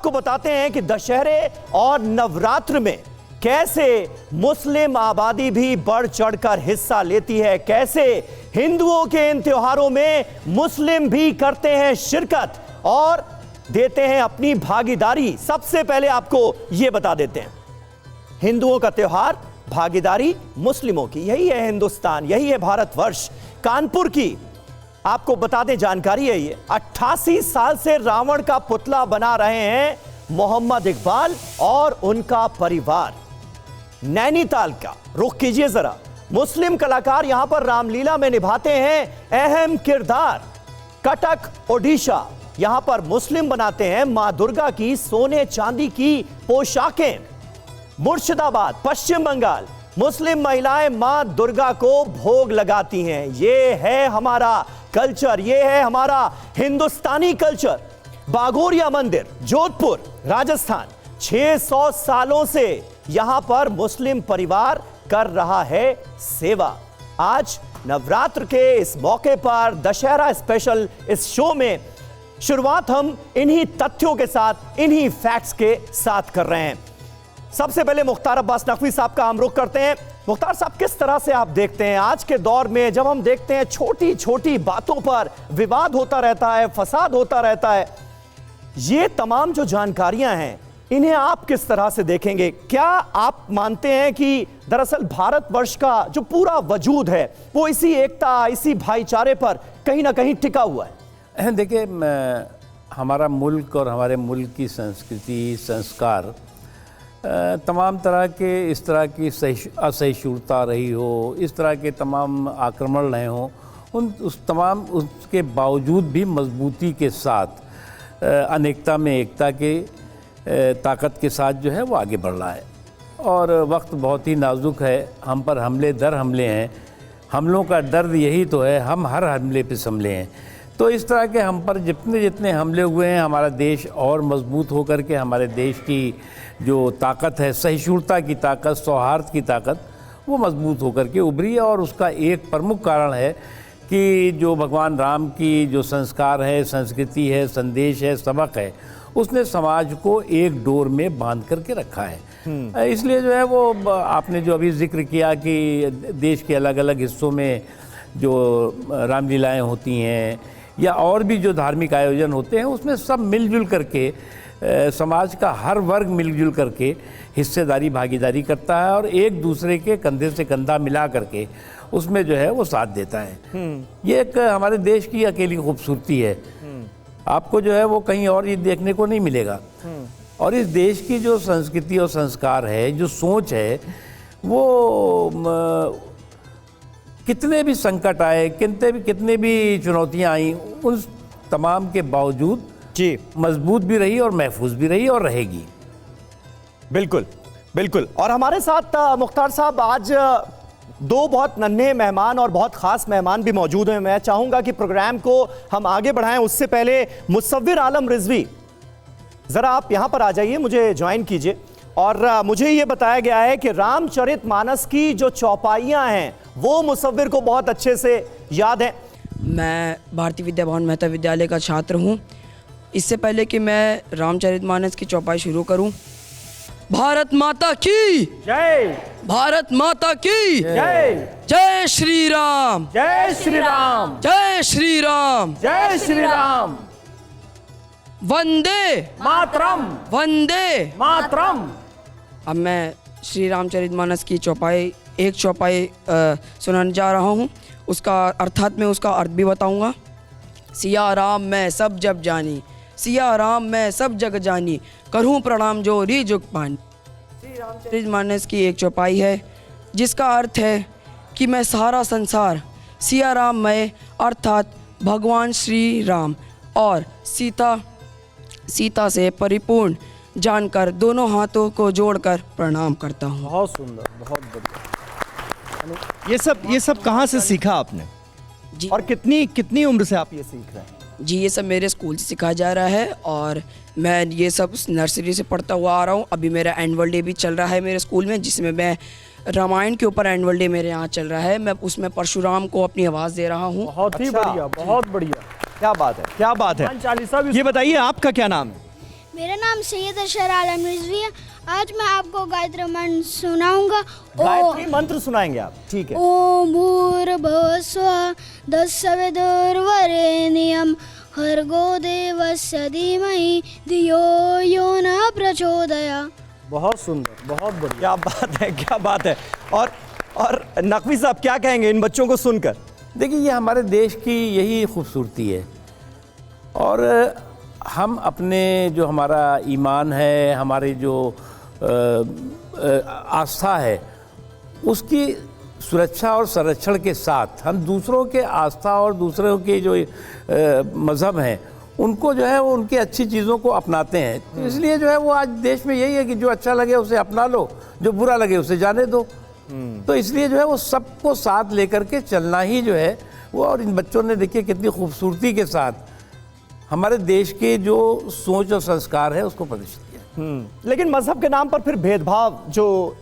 आपको बताते हैं कि दशहरे और नवरात्र में कैसे मुस्लिम आबादी भी बढ़ चढ़कर हिस्सा लेती है, कैसे हिंदुओं के इन त्योहारों में मुस्लिम भी करते हैं शिरकत और देते हैं अपनी भागीदारी। सबसे पहले आपको यह बता देते हैं, हिंदुओं का त्योहार, भागीदारी मुस्लिमों की, यही है हिंदुस्तान, यही है भारतवर्ष। कानपुर की आपको बता दें जानकारी है ये, 88 साल से रावण का पुतला बना रहे हैं मोहम्मद इकबाल और उनका परिवार। नैनीताल का रुख कीजिए जरा, मुस्लिम कलाकार यहां पर रामलीला में निभाते हैं अहम किरदार। कटक ओडिशा, यहां पर मुस्लिम बनाते हैं मां दुर्गा की सोने चांदी की पोशाकें। मुर्शिदाबाद पश्चिम बंगाल, मुस्लिम महिलाएं मां दुर्गा को भोग लगाती हैं। ये है हमारा कल्चर, ये है हमारा हिंदुस्तानी कल्चर। बाघोरिया मंदिर जोधपुर राजस्थान, 600 सालों से यहां पर मुस्लिम परिवार कर रहा है सेवा। आज नवरात्र के इस मौके पर दशहरा स्पेशल इस शो में शुरुआत हम इन्हीं तथ्यों के साथ, इन्हीं फैक्ट्स के साथ कर रहे हैं। सबसे पहले मुख्तार अब्बास नकवी साहब का हम रुख करते हैं। मुख्तार साहब, किस तरह से आप देखते हैं आज के दौर में जब हम देखते हैं छोटी छोटी बातों पर विवाद होता रहता है, फसाद होता रहता है, ये तमाम जो जानकारियां हैं इन्हें आप किस तरह से देखेंगे? क्या आप मानते हैं कि दरअसल भारतवर्ष का जो पूरा वजूद है वो इसी एकता, इसी भाईचारे पर कहीं ना कहीं टिका हुआ है? देखिए, हमारा मुल्क और हमारे मुल्क की संस्कृति, संस्कार, तमाम तरह के इस तरह की असहिष्णुता रही हो, इस तरह के तमाम आक्रमण रहे हों, उसके बावजूद भी मजबूती के साथ अनेकता में एकता के ताकत के साथ जो है वो आगे बढ़ रहा है। और वक्त बहुत ही नाजुक है, हम पर हमले दर हमले हैं, हमलों का दर्द यही तो है, हम हर हमले पे संभले हैं। तो इस तरह के हम पर जितने जितने हमले हुए हैं, हमारा देश और मजबूत होकर के, हमारे देश की जो ताकत है, सहिष्णुता की ताकत, सौहार्द की ताकत, वो मजबूत होकर के उभरी है। और उसका एक प्रमुख कारण है कि जो भगवान राम की जो संस्कार है, संस्कृति है, संदेश है, सबक है, उसने समाज को एक डोर में बांध करके रखा है। इसलिए जो है वो आपने जो अभी जिक्र किया कि देश के अलग अलग हिस्सों में जो रामलीलाएँ होती हैं या और भी जो धार्मिक आयोजन होते हैं, उसमें सब मिलजुल करके समाज का हर वर्ग मिलजुल करके हिस्सेदारी, भागीदारी करता है और एक दूसरे के कंधे से कंधा मिला करके उसमें जो है वो साथ देता है। ये एक हमारे देश की अकेली खूबसूरती है, आपको जो है वो कहीं और ये देखने को नहीं मिलेगा। और इस देश की जो संस्कृति और संस्कार है, जो सोच है, वो कितने भी संकट आए, कितने भी चुनौतियां आई, उन तमाम के बावजूद जी मजबूत भी रही और महफूज भी रही और रहेगी। बिल्कुल बिल्कुल। और हमारे साथ मुख्तार साहब आज दो बहुत नन्हे मेहमान और बहुत खास मेहमान भी मौजूद हैं। मैं चाहूंगा कि प्रोग्राम को हम आगे बढ़ाएं, उससे पहले मुसव्विर आलम रिजवी, जरा आप यहां पर आ जाइए, मुझे ज्वाइन कीजिए। और मुझे ये बताया गया है कि रामचरितमानस की जो चौपाइयां हैं वो मुसव्विर को बहुत अच्छे से याद है। मैं भारतीय विद्या भवन मेहता विद्यालय का छात्र हूँ। इससे पहले कि मैं रामचरितमानस की चौपाई शुरू करूँ, भारत माता की जय, भारत माता की जय, जय श्री राम, जय श्री राम, जय श्री राम, जय श्री राम, वंदे मातरम, वंदे मातरम। अब मैं श्री रामचरितमानस की एक चौपाई सुनाने जा रहा हूँ। उसका अर्थात मैं उसका अर्थ भी बताऊँगा। सिया राम मैं सब जब जानी, सिया राम मैं सब जग जानी, करूँ प्रणाम जो री जुग पानी। श्री रामचरितमानस की एक चौपाई है जिसका अर्थ है कि मैं सारा संसार सिया राम मैं अर्थात भगवान श्री राम और सीता से परिपूर्ण जानकर दोनों हाथों को जोड़कर प्रणाम करता हूँ। बहुत सुंदर, बहुत बढ़िया। ये सब कहाँ से सीखा आपने जी? और कितनी उम्र से आप ये सीख रहे हैं? जी, ये सब मेरे स्कूल से सिखाया जा रहा है और मैं ये सब नर्सरी से पढ़ता हुआ आ रहा हूँ। अभी मेरा एनुअल डे भी चल रहा है मेरे स्कूल में, जिसमें मैं रामायण के ऊपर एनुअल डे मेरे यहाँ चल रहा है। मैं उसमें परशुराम को अपनी आवाज़ दे रहा हूँ। बहुत ही बढ़िया, बहुत बढ़िया। क्या बात है, क्या बात है। ये बताइए आपका क्या नाम है? मेरा नाम सैयद अशर आलम रिजवी है। आज मैं आपको गायत्री मंत्र सुनाऊंगा। गायत्री मंत्र सुनाएंगे आप, ठीक है। ओम भूर्भुवः स्वः तत्सवितुर्वरेण्यं भर्गो देवस्य धीमहि धियो यो न प्रचोदयात्। बहुत सुंदर, बहुत बढ़िया, क्या बात है, क्या बात है। और नकवी साहब क्या कहेंगे इन बच्चों को सुनकर? देखिए, ये हमारे देश की यही खूबसूरती है। और हम अपने जो हमारा ईमान है, हमारे जो आस्था है, उसकी सुरक्षा और संरक्षण के साथ हम दूसरों के आस्था और दूसरों के जो मज़हब हैं उनको जो है वो उनकी अच्छी चीज़ों को अपनाते हैं। तो इसलिए जो है वो आज देश में यही है कि जो अच्छा लगे उसे अपना लो, जो बुरा लगे उसे जाने दो। तो इसलिए जो है वो सबको साथ लेकर के चलना ही जो है वो, और इन बच्चों ने देखिए कितनी खूबसूरती के साथ हमारे देश के जो सोच और संस्कार है उसको प्रदर्शित किया। लेकिन मजहब के नाम पर फिर भेदभाव जो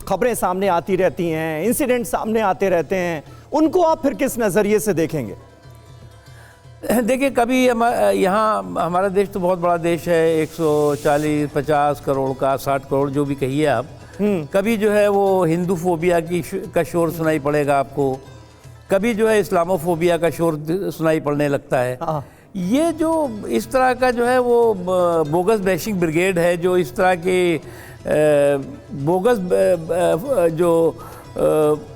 खबरें सामने आती रहती हैं, इंसिडेंट सामने आते रहते हैं, उनको आप फिर किस नज़रिए से देखेंगे? देखिए, कभी यहाँ हमारा देश तो बहुत बड़ा देश है, 140-50 करोड़ का, 60 करोड़ जो भी कहिए आप। कभी जो है वो हिंदू फोबिया का शोर सुनाई पड़ेगा आपको, कभी जो है इस्लामोफोबिया का शोर सुनाई पड़ने लगता है। ये जो इस तरह का जो है वो बोगस बैशिंग ब्रिगेड है, जो इस तरह के बोगस जो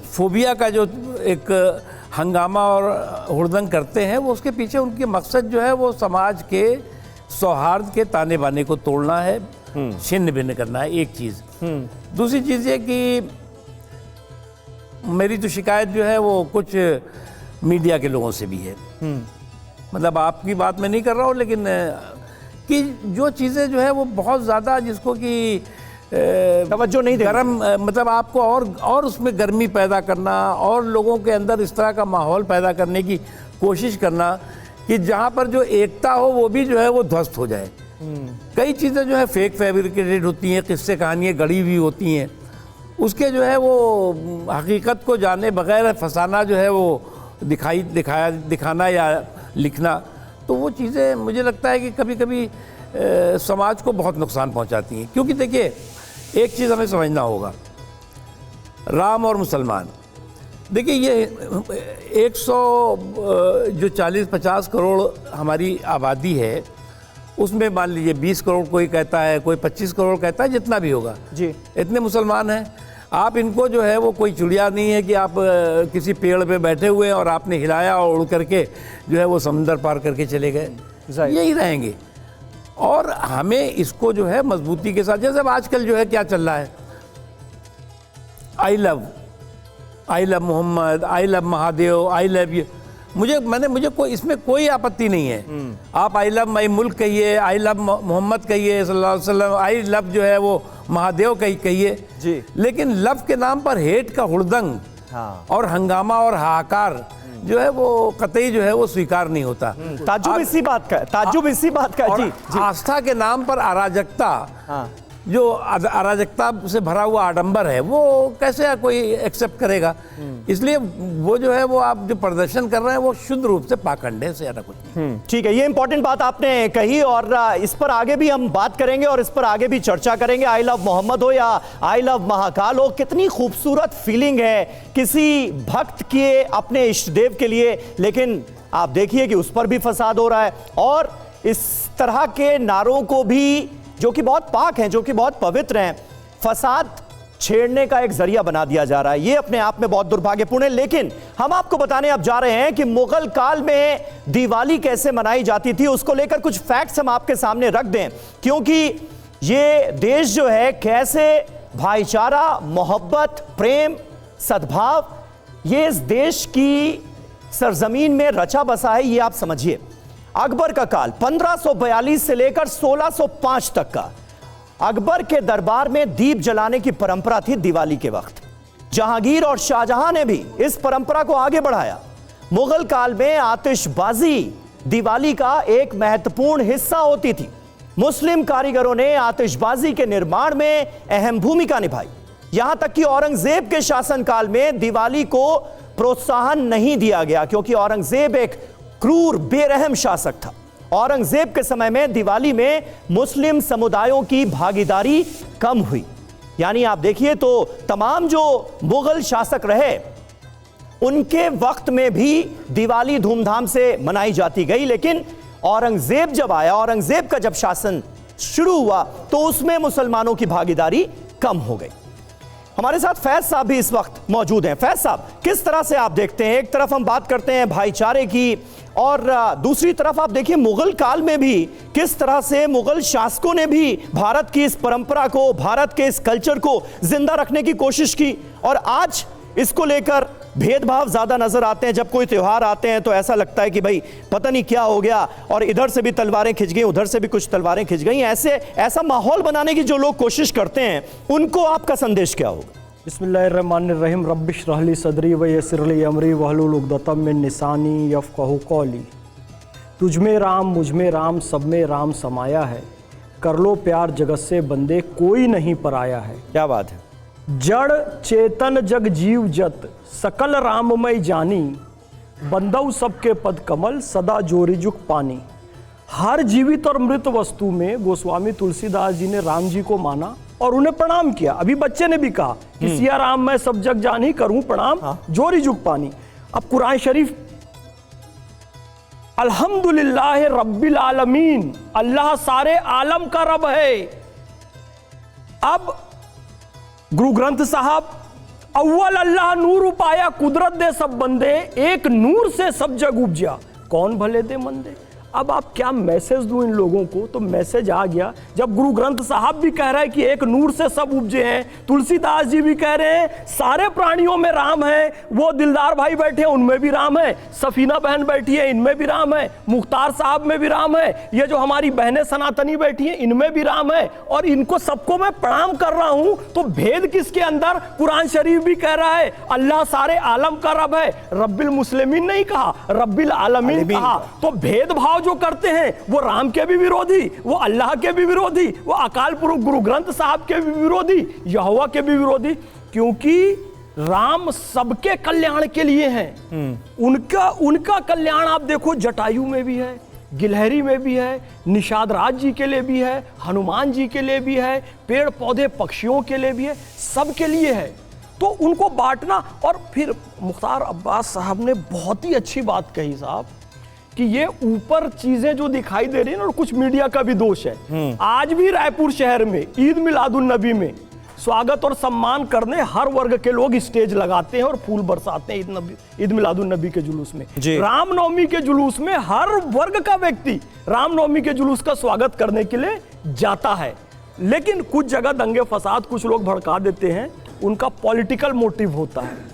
फोबिया का जो एक हंगामा और हुड़दंग करते हैं, वो उसके पीछे उनके मकसद जो है वो समाज के सौहार्द के ताने बाने को तोड़ना है, छिन्न भिन्न करना है, एक चीज़। दूसरी चीज़ ये कि मेरी तो शिकायत जो है वो कुछ मीडिया के लोगों से भी है। मतलब आपकी बात मैं नहीं कर रहा हूँ, लेकिन कि जो चीज़ें जो है वो बहुत ज़्यादा जिसको कि तवज्जो नहीं दे, गरम, मतलब आपको और उसमें गर्मी पैदा करना और लोगों के अंदर इस तरह का माहौल पैदा करने की कोशिश करना कि जहाँ पर जो एकता हो वो भी जो है वो ध्वस्त हो जाए। कई चीज़ें जो है फेक फैब्रिकेटेड होती हैं, किस्से कहानियाँ गढ़ी हुई होती हैं, उसके जो है वो हकीकत को जाने बगैर फसाना जो है वो दिखाना या लिखना, तो वो चीज़ें मुझे लगता है कि कभी कभी समाज को बहुत नुकसान पहुंचाती हैं। क्योंकि देखिए, एक चीज़ हमें समझना होगा, राम और मुसलमान, देखिए ये 140-50 करोड़ हमारी आबादी है, उसमें मान लीजिए 20 करोड़ कोई कहता है, कोई 25 करोड़ कहता है, जितना भी होगा जी, इतने मुसलमान हैं। आप इनको जो है वो कोई चिड़िया नहीं है कि आप किसी पेड़ पे बैठे हुए हैं और आपने हिलाया और उड़ करके जो है वो समंदर पार करके चले गए, यही रहेंगे। और हमें इसको जो है मजबूती के साथ, जैसे अब आजकल जो है क्या चल रहा है, I love Mohammad, I love Mahadev, I love you, मुझे कोई इसमें कोई आपत्ति नहीं है। आप आई लव माई मुल्क कहिए, आई लव मोहम्मद कहिए सल्लल्लाहु अलैहि वसल्लम, आई लव जो है वो महादेव कहिए जी, लेकिन लव के नाम पर हेट का हुड़दंग और हंगामा और हाहाकार जो है वो कतई जो है वो स्वीकार नहीं होता। ताज्जुब इसी बात का जी, जी। आस्था के नाम पर अराजकता, जो अराजकता से भरा हुआ आडंबर है, वो कैसे कोई एक्सेप्ट करेगा? इसलिए वो जो है वो आप जो प्रदर्शन कर रहे हैं वो शुद्ध रूप से पाखंड है, से ज्यादा कुछ नहीं। ठीक है, ये इंपॉर्टेंट बात आपने कही और इस पर आगे भी हम बात करेंगे और इस पर आगे भी चर्चा करेंगे। आई लव मोहम्मद हो या आई लव महाकाल हो, कितनी खूबसूरत फीलिंग है किसी भक्त के अपने इष्ट देव के लिए, लेकिन आप देखिए कि उस पर भी फसाद हो रहा है और इस तरह के नारों को भी, जो कि बहुत पाक हैं, जो कि बहुत पवित्र हैं, फसाद छेड़ने का एक जरिया बना दिया जा रहा है। ये अपने आप में बहुत दुर्भाग्यपूर्ण है। लेकिन हम आपको बताने अब जा रहे हैं कि मुगल काल में दिवाली कैसे मनाई जाती थी, उसको लेकर कुछ फैक्ट्स हम आपके सामने रख दें, क्योंकि ये देश जो है कैसे भाईचारा, मोहब्बत, प्रेम, सद्भाव, ये इस देश की सरजमीन में रचा बसा है, ये आप समझिए। अकबर का काल 1542 से लेकर 1605 तक का, अकबर के दरबार में दीप जलाने की परंपरा थी दिवाली के वक्त। जहांगीर और शाहजहां ने भी इस परंपरा को आगे बढ़ाया। मुगल काल में आतिशबाजी दिवाली का एक महत्वपूर्ण हिस्सा होती थी। मुस्लिम कारीगरों ने आतिशबाजी के निर्माण में अहम भूमिका निभाई। यहां तक कि औरंगजेब के शासनकाल में दिवाली को प्रोत्साहन नहीं दिया गया, क्योंकि औरंगजेब एक क्रूर बेरहम शासक था। औरंगजेब के समय में दिवाली में मुस्लिम समुदायों की भागीदारी कम हुई। यानी आप देखिए तो तमाम जो मुगल शासक रहे उनके वक्त में भी दिवाली धूमधाम से मनाई जाती गई, लेकिन औरंगजेब जब आया, औरंगजेब का जब शासन शुरू हुआ तो उसमें मुसलमानों की भागीदारी कम हो गई। हमारे साथ फैज साहब भी इस वक्त मौजूद हैं। फैज साहब, किस तरह से आप देखते हैं, एक तरफ हम बात करते हैं भाईचारे की और दूसरी तरफ आप देखिए मुगल काल में भी किस तरह से मुगल शासकों ने भी भारत की इस परंपरा को, भारत के इस कल्चर को जिंदा रखने की कोशिश की, और आज इसको लेकर भेदभाव ज्यादा नजर आते हैं। जब कोई त्योहार आते हैं तो ऐसा लगता है कि भाई पता नहीं क्या हो गया, और इधर से भी तलवारें खिंच गई, उधर से भी कुछ तलवारें खिंच गई। ऐसा माहौल बनाने की जो लोग कोशिश करते हैं उनको आपका संदेश क्या होगा? बिस्मिल्लाहिर्रहमानिर्रहीम रब्बिश रहली सदरी व यस्सिर ली अमरी वहलुल उक़दतम मिन लिसानी यफ़क़हू क़ौली। तुझ में राम, मुझ में राम, सब में राम समाया है। कर लो प्यार जगत से बंदे, कोई नहीं पराया है। क्या बात है। जड़ चेतन जग जीव जत, सकल राममय जानी। बंदऊ सबके पद कमल, सदा जोरी जुग पानी। हर जीवित और मृत वस्तु में गोस्वामी तुलसीदास जी ने राम जी को माना और उन्हें प्रणाम किया। अभी बच्चे ने भी कहा कि सिया राम मैं सब जग जानी, करूं प्रणाम जोरी जुग पानी। अब कुरान शरीफ अल्हम्दुलिल्लाह रब्बिल आलमीन, अल्लाह सारे आलम का रब है। अब गुरु ग्रंथ साहब, अव्वल अल्लाह नूर उपाया, कुदरत दे सब बंदे, एक नूर से सब जग उपजा, कौन भले दे मंदे। अब आप क्या मैसेज दूं इन लोगों को, तो मैसेज आ गया। जब गुरु ग्रंथ साहब भी कह रहा है कि एक नूर से सब उपजे हैं, तुलसीदास जी भी कह रहे हैं सारे प्राणियों में राम है, वो दिलदार भाई बैठे हैं उनमें भी राम है, सफीना बहन बैठी है इनमें भी राम है, मुख्तार साहब में भी राम है, ये जो हमारी बहनें सनातनी बैठी हैं इनमें भी राम है, और इनको सबको मैं प्रणाम कर रहा हूं। तो भेद किसके अंदर? कुरान शरीफ भी कह rहा है अल्लाह सारे आलम का रब है। रब्बिल मुस्लिमीन नहीं कहा, रब्बिल आलमीन कहा। तो भेदभाव जो करते हैं वो राम के भी विरोधी, वो अल्लाह के भी विरोधी, वो अकाल पुरुष गुरु ग्रंथ साहब के भी विरोधी, यहोवा के भी विरोधी, क्योंकि राम सबके कल्याण के लिए हैं। उनका कल्याण आप देखो जटायु में भी है, गिलहरी में भी है, निषाद राज जी के लिए भी है, हनुमान जी के लिए भी है, पेड़ पौधे पक्षियों के लिए भी है, सबके लिए है। तो उनको बांटना। और फिर मुख्तार अब्बास साहब ने बहुत ही अच्छी बात कही साहब कि ये ऊपर चीजें जो दिखाई दे रही है ना, और कुछ मीडिया का भी दोष है। आज भी रायपुर शहर में ईद मिलादुन नबी में स्वागत और सम्मान करने हर वर्ग के लोग स्टेज लगाते हैं और फूल बरसाते हैं ईद मिलादुन नबी के जुलूस में। रामनवमी के जुलूस में हर वर्ग का व्यक्ति रामनवमी के जुलूस का स्वागत करने के लिए जाता है। लेकिन कुछ जगह दंगे फसाद कुछ लोग भड़का देते हैं, उनका पॉलिटिकल मोटिव होता है,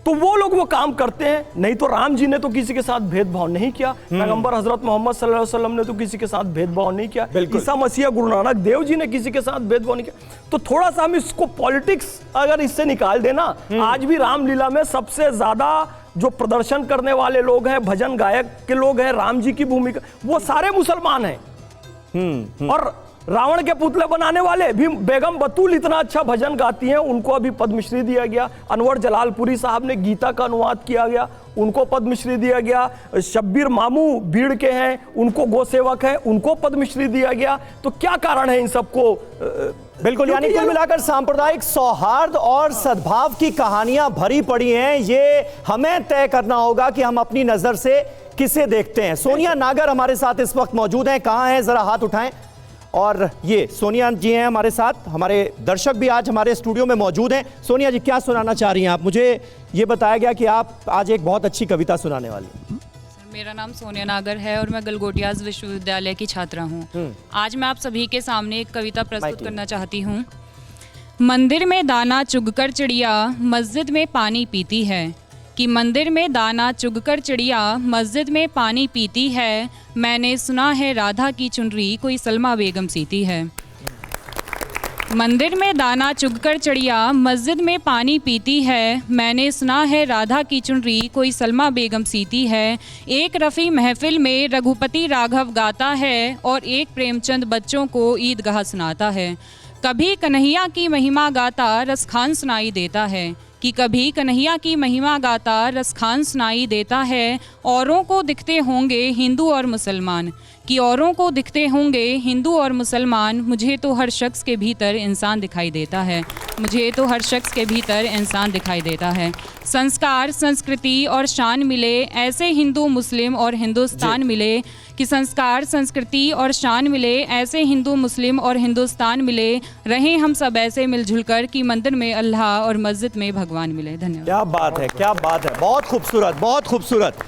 तो वो लोग वो काम करते हैं। नहीं तो राम जी ने तो किसी के साथ भेदभाव नहीं किया, पैगंबर हजरत मोहम्मद सल्लल्लाहु अलैहि वसल्लम ने तो किसी के साथ भेदभाव नहीं किया, ईसा मसीह गुरु नानक देव जी ने किसी के साथ भेदभाव नहीं किया। तो थोड़ा सा हम इसको पॉलिटिक्स अगर इससे निकाल देना, आज भी रामलीला में सबसे ज्यादा जो प्रदर्शन करने वाले लोग हैं, भजन गायक के लोग हैं, राम जी की भूमिका, वो सारे मुसलमान हैं। और रावण के पुतले बनाने वाले भी बेगम बतूल इतना अच्छा भजन गाती हैं, उनको अभी पद्मश्री दिया गया। अनवर जलालपुरी साहब ने गीता का अनुवाद किया गया, उनको पद्मश्री दिया गया। शब्बीर मामू भीड़ के हैं, उनको गोसेवक हैं, उनको पद्मश्री दिया गया। तो क्या कारण है इन सबको? बिल्कुल, यानी कुल मिलाकर सांप्रदायिक सौहार्द और सद्भाव की कहानियां भरी पड़ी हैं। ये हमें तय करना होगा कि हम अपनी नजर से किसे देखते हैं। सोनिया नागर हमारे साथ इस वक्त मौजूद हैं, कहां हैं जरा हाथ उठाएं। और ये सोनिया जी हैं हमारे साथ, हमारे दर्शक भी आज हमारे स्टूडियो में मौजूद हैं। सोनिया जी, क्या सुनाना चाह रही हैं आप? मुझे ये बताया गया कि आप आज एक बहुत अच्छी कविता सुनाने वाली हैं। मेरा नाम सोनिया नागर है और मैं गलगोटियाज विश्वविद्यालय की छात्रा हूँ। आज मैं आप सभी के सामने एक कविता प्रस्तुत करना चाहती हूँ। मंदिर में दाना चुगकर चिड़िया मस्जिद में पानी पीती है, कि मंदिर में दाना चुगकर चिड़िया मस्जिद में पानी पीती है। मैंने सुना है राधा की चुनरी कोई सलमा बेगम सीती है। मंदिर में दाना चुगकर चिड़िया मस्जिद में पानी पीती है। मैंने सुना है राधा की चुनरी कोई सलमा बेगम सीती है। एक रफ़ी महफिल में रघुपति राघव गाता है और एक प्रेमचंद बच्चों को ईदगाह सुनाता है। कभी कन्हैया की महिमा गाता रसखान सुनाई देता है। कि कभी कन्हैया की महिमा गाता रसखान सुनाई देता है, औरों को दिखते होंगे हिंदू और मुसलमान, कि औरों को दिखते होंगे हिंदू और मुसलमान, मुझे तो हर शख्स के भीतर इंसान दिखाई देता है, मुझे तो हर शख्स के भीतर इंसान दिखाई देता है। संस्कार, संस्कृति और शान मिले, ऐसे हिंदू, मुस्लिम और हिंदुस्तान मिले, कि संस्कार, संस्कृति और शान मिले, ऐसे हिंदू, मुस्लिम और हिंदुस्तान मिले, रहें हम सब ऐसे मिलजुल कर कि मंदिर में अल्लाह और मस्जिद में भगवान मिले। धन्यवाद। क्या बात है, क्या बात है, बहुत खूबसूरत, बहुत खूबसूरत।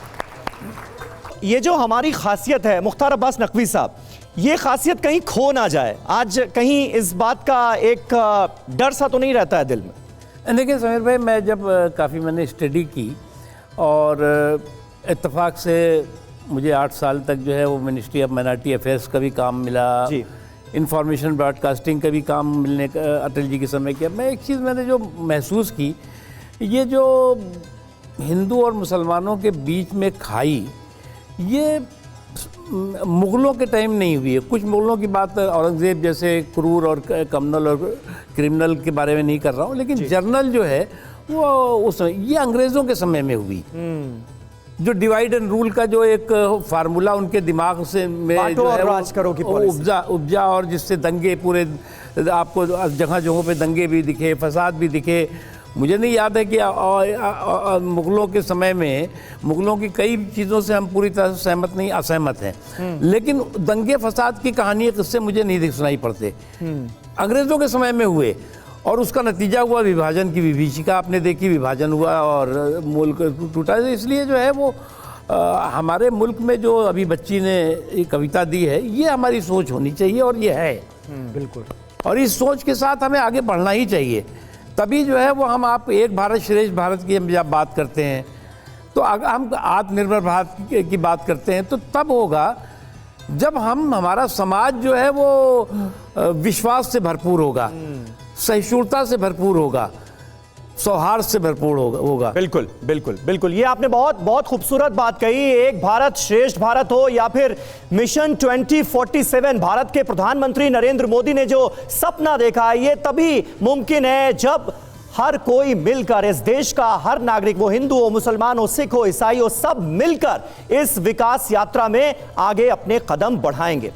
ये जो हमारी खासियत है मुख्तार अब्बास नकवी साहब, ये खासियत कहीं खो ना जाए, आज कहीं इस बात का एक डर सा तो नहीं रहता है दिल में? देखिए समीर भाई, मैं जब काफ़ी मैंने स्टडी की और इत्तेफाक से मुझे 8 साल तक जो है वो मिनिस्ट्री ऑफ माइनॉरिटी अफेयर्स का भी काम मिला, इंफॉर्मेशन ब्रॉडकास्टिंग का भी काम मिलने का अटल जी के समय किया। मैं एक चीज़ मैंने जो महसूस की, ये जो हिंदू और मुसलमानों के बीच में खाई, ये मुग़लों के टाइम नहीं हुई है। कुछ मुग़लों की बात औरंगज़ेब जैसे क्रूर और कम्युनल और क्रिमिनल के बारे में नहीं कर रहा हूँ, लेकिन जर्नल जो है वो उस ये अंग्रेज़ों के समय में हुई। जो डिवाइड एंड रूल का जो एक फार्मूला उनके दिमाग से में जो है उपजा और जिससे दंगे पूरे आपको जगह जगहों पे दंगे भी दिखे, फसाद भी दिखे। मुझे नहीं याद है कि मुग़लों के समय में मुग़लों की कई चीज़ों से हम पूरी तरह से सहमत नहीं, असहमत हैं, लेकिन दंगे फसाद की कहानी किससे मुझे नहीं सुनाई पड़ते। अंग्रेज़ों के समय में हुए और उसका नतीजा हुआ विभाजन की विभीषिका आपने देखी, विभाजन हुआ और मुल्क टूटा। इसलिए जो है वो हमारे मुल्क में जो अभी बच्ची ने ये कविता दी है, ये हमारी सोच होनी चाहिए और ये है बिल्कुल, और इस सोच के साथ हमें आगे बढ़ना ही चाहिए। तभी जो है वो हम आप एक भारत श्रेष्ठ भारत की जब बात करते हैं, तो हम आत्मनिर्भर भारत की बात करते हैं, तो तब होगा जब हमारा समाज जो है वो विश्वास से भरपूर होगा, सहिष्णुता से भरपूर होगा, सौहार्द से भरपूर होगा। बिल्कुल बिल्कुल बिल्कुल, ये आपने बहुत बहुत खूबसूरत बात कही। एक भारत श्रेष्ठ भारत हो या फिर मिशन 2047, भारत के प्रधानमंत्री नरेंद्र मोदी ने जो सपना देखा है, ये तभी मुमकिन है जब हर कोई मिलकर, इस देश का हर नागरिक, वो हिंदू हो, मुसलमान हो, सिख हो, ईसाई हो, सब मिलकर इस विकास यात्रा में आगे अपने कदम बढ़ाएंगे।